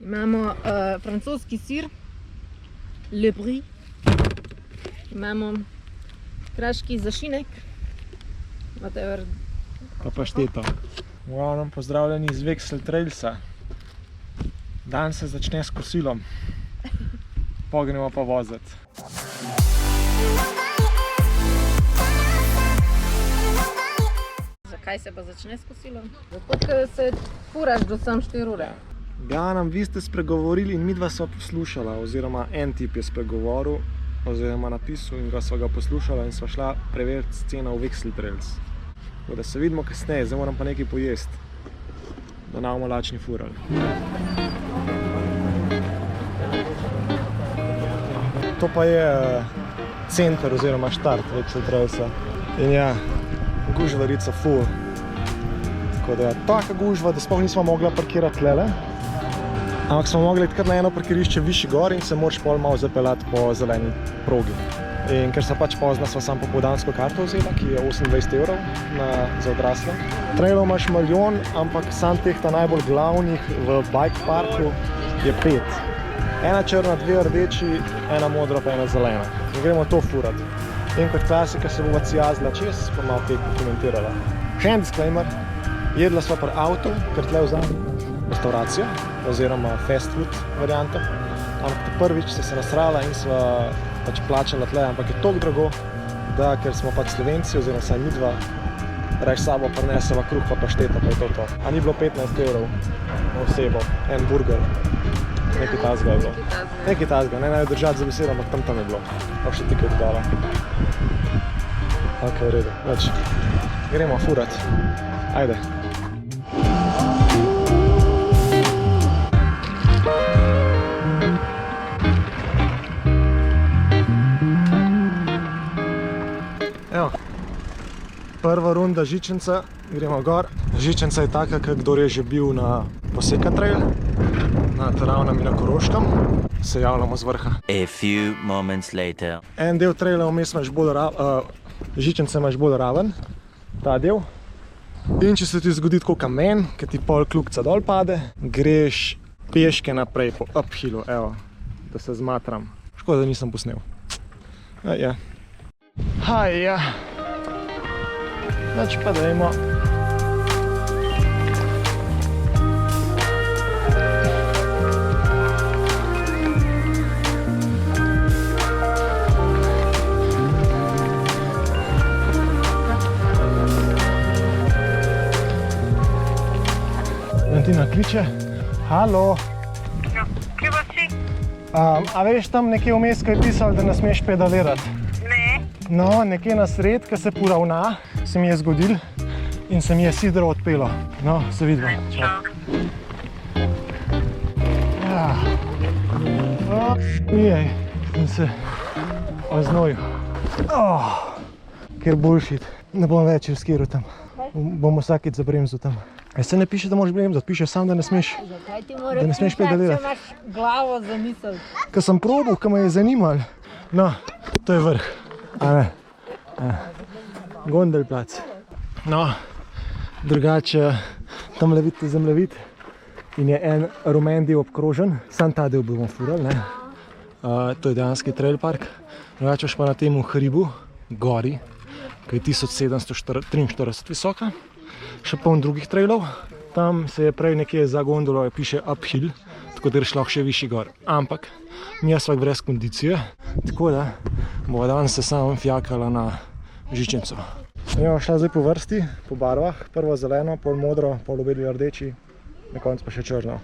Imamo francoski sir, Le Brie. Imamo kraški zašinek, whatever. Pa pašteto. V glavnem pozdravljeni iz Vexel Trailsa. Dan se začne s kosilom. Pognemo pa voziti. Zakaj se pa začne s kosilom? Zato, ker se furaš do sam 4 ure. Glavnem, vi ste spregovorili in midva sva poslušala, oziroma en tip je spregovoril, oziroma napisal in ga sva ga poslušala in sva šla preveriti sceno v Vexel Trails. Tako da se vidimo kasneje, zdaj moram pa nekaj pojesti, da ne bomo lačni furali. To pa je center oziroma štart Vexel Trailsa. In ja, gužvarica full. Tako da je taka gužva, da sploh nismo mogla parkirati tlele. Ampak smo mogli iti kar na eno parkirišče višji gor in se moraš pol malo zapeljati po zeleni progi. In ker sem pač pozna, sva samo popoldansko karto vzela, ki je 28 evrov za odrasle. Trailov imaš milijon, ampak sam teh ta najbolj glavnih v bike parku je 5. Ena črna, 2 rdeči, ena modra pa ena zelena. In gremo to furati. In kot klasika se bova cijazila čez, pa malo teh dokumentirala. Še en disclaimer, jedla sva pri avtu, ker tle v zadnji restauracija, oziroma fast food varianta. Ampak prvič se nasrala in sva pač plačala tle, ampak je toliko drago, da ker smo pač Slovenci, oziroma saj midva, reč sabo prineseva kruh pa pašteto, pa je to. A ni bilo 15 evrov na osebo, en burger. Nekaj tazga je bilo. Nekaj tazga, ne naj držati za besedo, ampak tam je bilo. Pa še tikaj dodala. Ok, v redu. Več, gremo furat. Ajde. Evo, prva runda žičenca, gremo gor. Žičenca je taka, kdor je že bil na Poseka trail, na Travnem in na Koroškem, se javljamo z vrha. A few moments later. En del traila vmes imaš bolj žičence imaš bolj raven, ta del. In če se ti zgodi tako kamen, ki ti pol kljukca dol pade, greš peške naprej po uphillu, evo, da se zmatram. Škoda, da nisem posnel. Ja. Haja. Znači pa dajmo. Valentina kliče. Halo. Kje pa si? A veš, tam nekje vmes, ko je pisalo, da ne smeš pedalirati? Ne. No, nekje na sred, ko se poravna, se mi je zgodil in se mi je sidro odpelo. No, se vidimo. Ja. Ujej, sem se oznojil. Ker bullshit. Ne bom več riskiral tam. Bom vsakič zabremzal tam. Se ne piše, da moraš bremzati, piše samo, da ne smeš pedalirati. Če imaš glavo za misel. Ko sem probal, ko me je zanimalo. No, to je vrh. A ne? Gondelplac. No, drugače, tamle vidite zemljevid in je en rumen del obkrožen. Sam ta del bomo furali, ne? To je dejanski trail park. Drugače pa na tem hribu, gori, ki je 1743 visoka. Še poln drugih trailov. Tam se je prej nekje za gondolo piše uphill, tako da greš lahko še višji gor. Ampak mi je svak brez kondicije, tako da bo danes se samo fjakala na žičenco. Bomo šla zdaj po vrsti, po barvah. Prvo zeleno, pol modro, pol obedvi rdeči, na koncu pa še črno.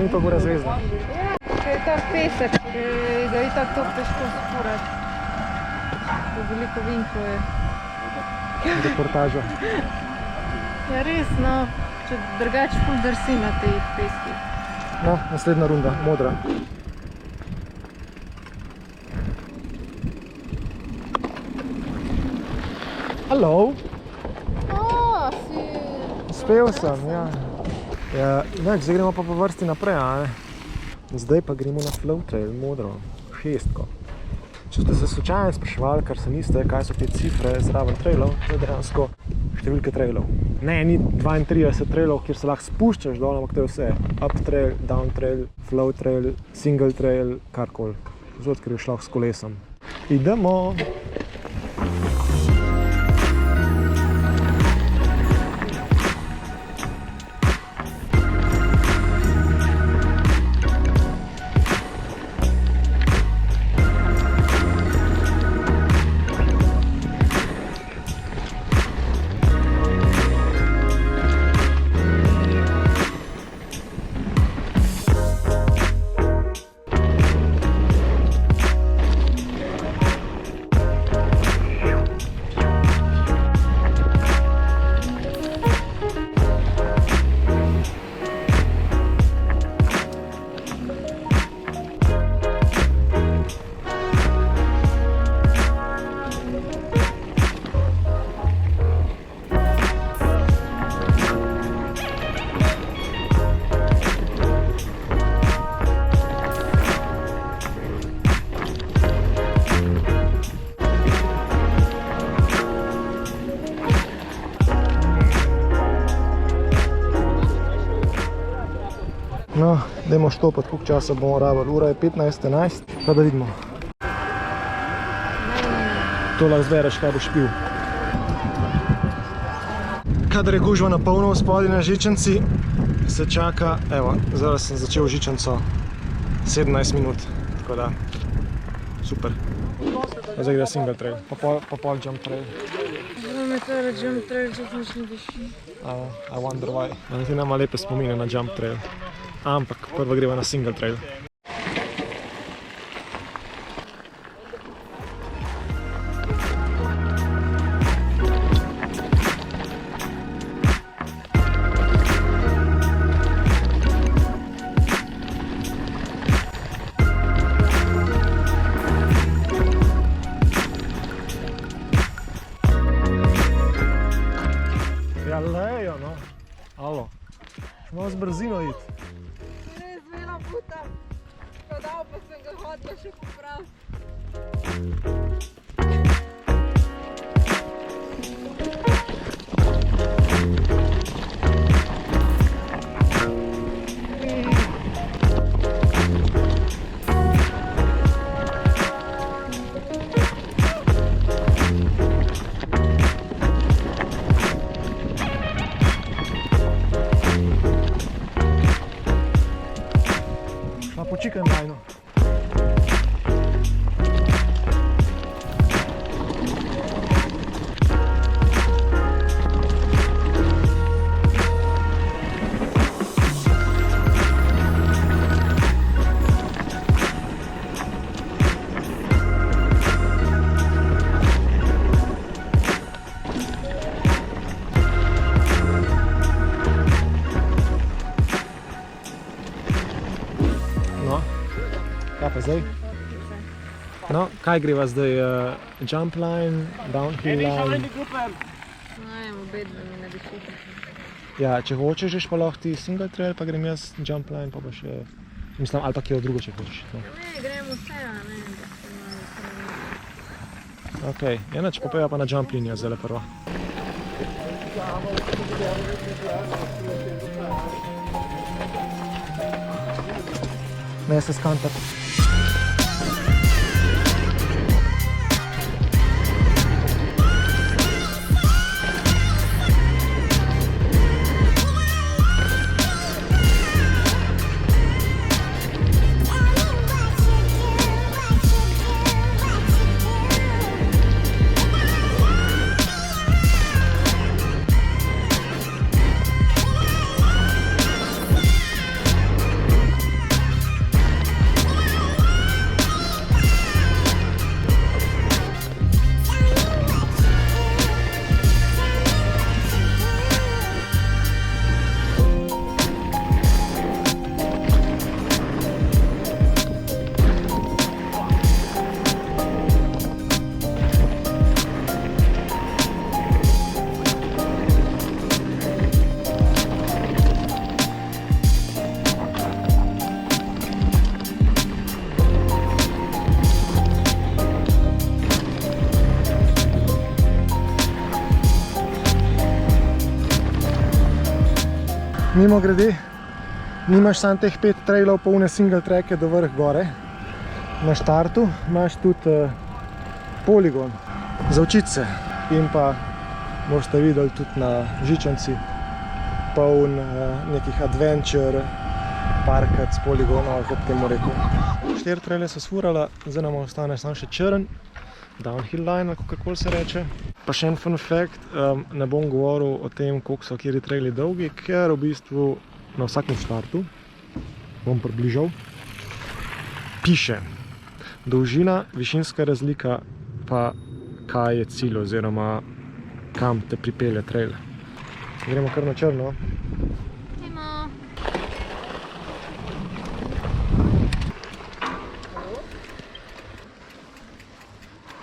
ni to gora zvezda. Ker je ta pesek, ki ga je tako težko spurati. Veliko vinkov je. Reportaža. Ja, res, no, če drugače ful drsi na teh peskih. No, naslednja runda, modra. Hello, Si... uspel sem, ja. Ja, zdaj gremo pa po vrsti naprej, a ne? Zdaj pa gremo na flow trail, modro, 6. Če ste se slučajno spraševali, kar se niste, kaj so te cifre zraven trailov, to je dejansko številke trailov. Ne, ni 32 trailov, kjer se lahko spuščaš dol, ampak to je vse. Up trail, down trail, flow trail, single trail, karkoli. Zod, ker je šlo s kolesom. Idemo! No, dajmo štopati, koliko časa bomo rabili. Ura je 15:11, pa da vidimo. To lahko zbereš, kaj boš pil. Kadar je gužva na polno v spodaj na žičanci, se čaka, evo, zdaj sem začel žičanco 17 minut, tako da, super. Zdaj gre single trail, pa pol jump trail. Me tore jump trail, če nič ne diši. I wonder why. Valentina ima lepe spomine na jump trail. Ampak prvo greva na single trail. Ja, lejo, no. Alo. Malo z brzino iti. Res vela putam. Podal pa sem ga hodila še popraviti. Po chicken line. Kaj pa zdaj? No, kaj greva zdaj? Jump line, downhill line? Obedve mi ne diši. Ja, če hočeš, pa lahko ti single trail, pa grem jaz jump line, pa še... Mislim, ali pa kje drugo, če hočeš. No. Ne, gremo vse, a ne. Ok, enač popeva pa na jump linija zdaj prva. Ne se skantati. Mimo grede, nimaš samo teh 5 trailov, polne single tracke do vrh gore. Na štartu imaš tudi poligon za učiti se in pa boste videli tudi na žičanci poln nekih adventure parkati s poligonom, ali kot temu rekel. 4 traile so sfurala, zdaj nam ostane samo še črn downhill line, ali kakor se reče. Pa še en fun fact, ne bom govoril o tem, koliko so kateri traili dolgi, ker v bistvu na vsakem štartu, bom približal, piše dolžina, višinska razlika, pa kaj je cilj oziroma kam te pripelje trail. Gremo kar na črno.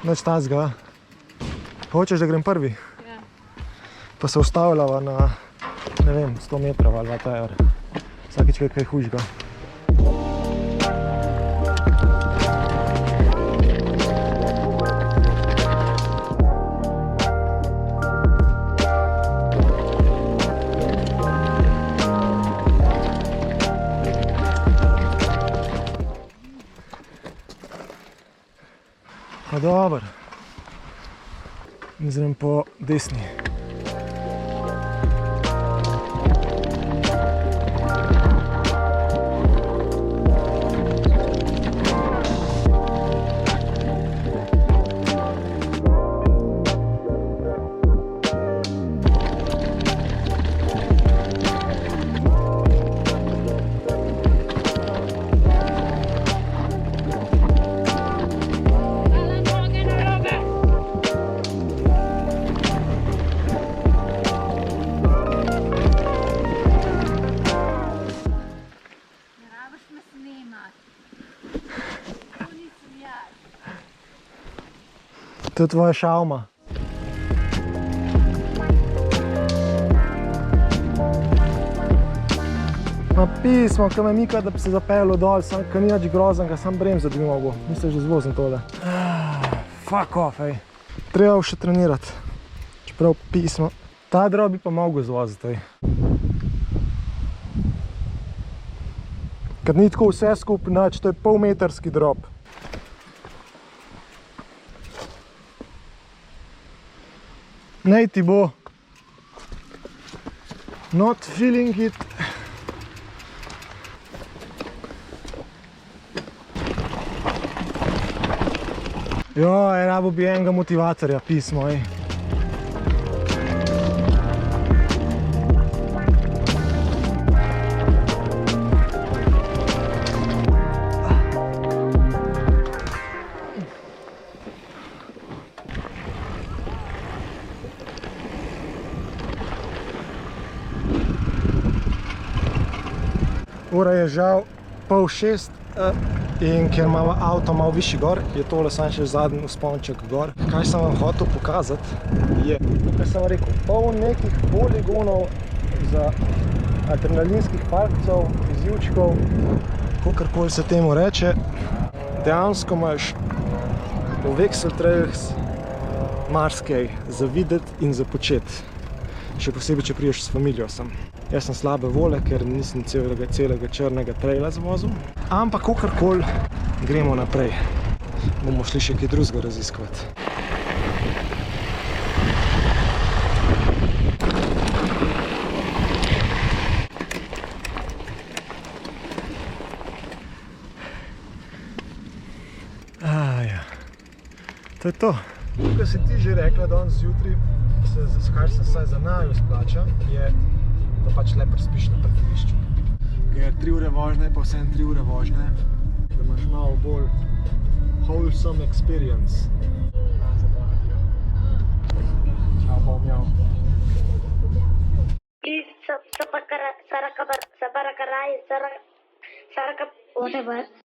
Nič tazga. Hočeš, da grem prvi? Ja. Pa se ustavljava na, ne vem, 100 metrov ali whatever. Vsakič kaj hujšga. Pa dobro. Zdaj po desni. To je tvoja šauma. Ma pismo, ko me mika, da bi se zapeljal dol, ko ni nič groznega, sam bremzo bi mogel. Misliš, da zvozim tole. Fuck off, ej. Treba še trenirati. Čeprav pismo. Ta drop bi pa mogel zvoziti, ej. Ker ni tako vse skupaj nič, to je polmetrski drop. Nej ti bo. Not feeling it. Joj, rabo bi enega motivatorja, pismo, ej. Ura je žal 5:30 in ker imamo avto malo višji gor, je tole samo še zadnji vzponček gor. Kaj sem vam hotel pokazati je, kot sem rekel, poln nekih poligonov za adrenalinskih parkcev, izjivčkov, kakorkoli se temu reče. Dejansko imaš v Vexel Trails marsikaj za videti in za početi. Še posebej, če prideš s familijo sem. Jaz sem slabe vole, ker nisem celega črnega traila zvozil. Ampak kakorkoli, gremo naprej. Bomo šli še kaj drugega raziskovati. Ja. To je to. Tukaj si ti že rekla danes zjutraj, kar se saj za naju splača, je, da pač le prespiš na parkirišču. Ker 3 ure vožnje, pa vsem 3 ure vožnje, da imaš malo bolj wholesome experience. Čau, bom mjau. Please, Sarakarai, whatever.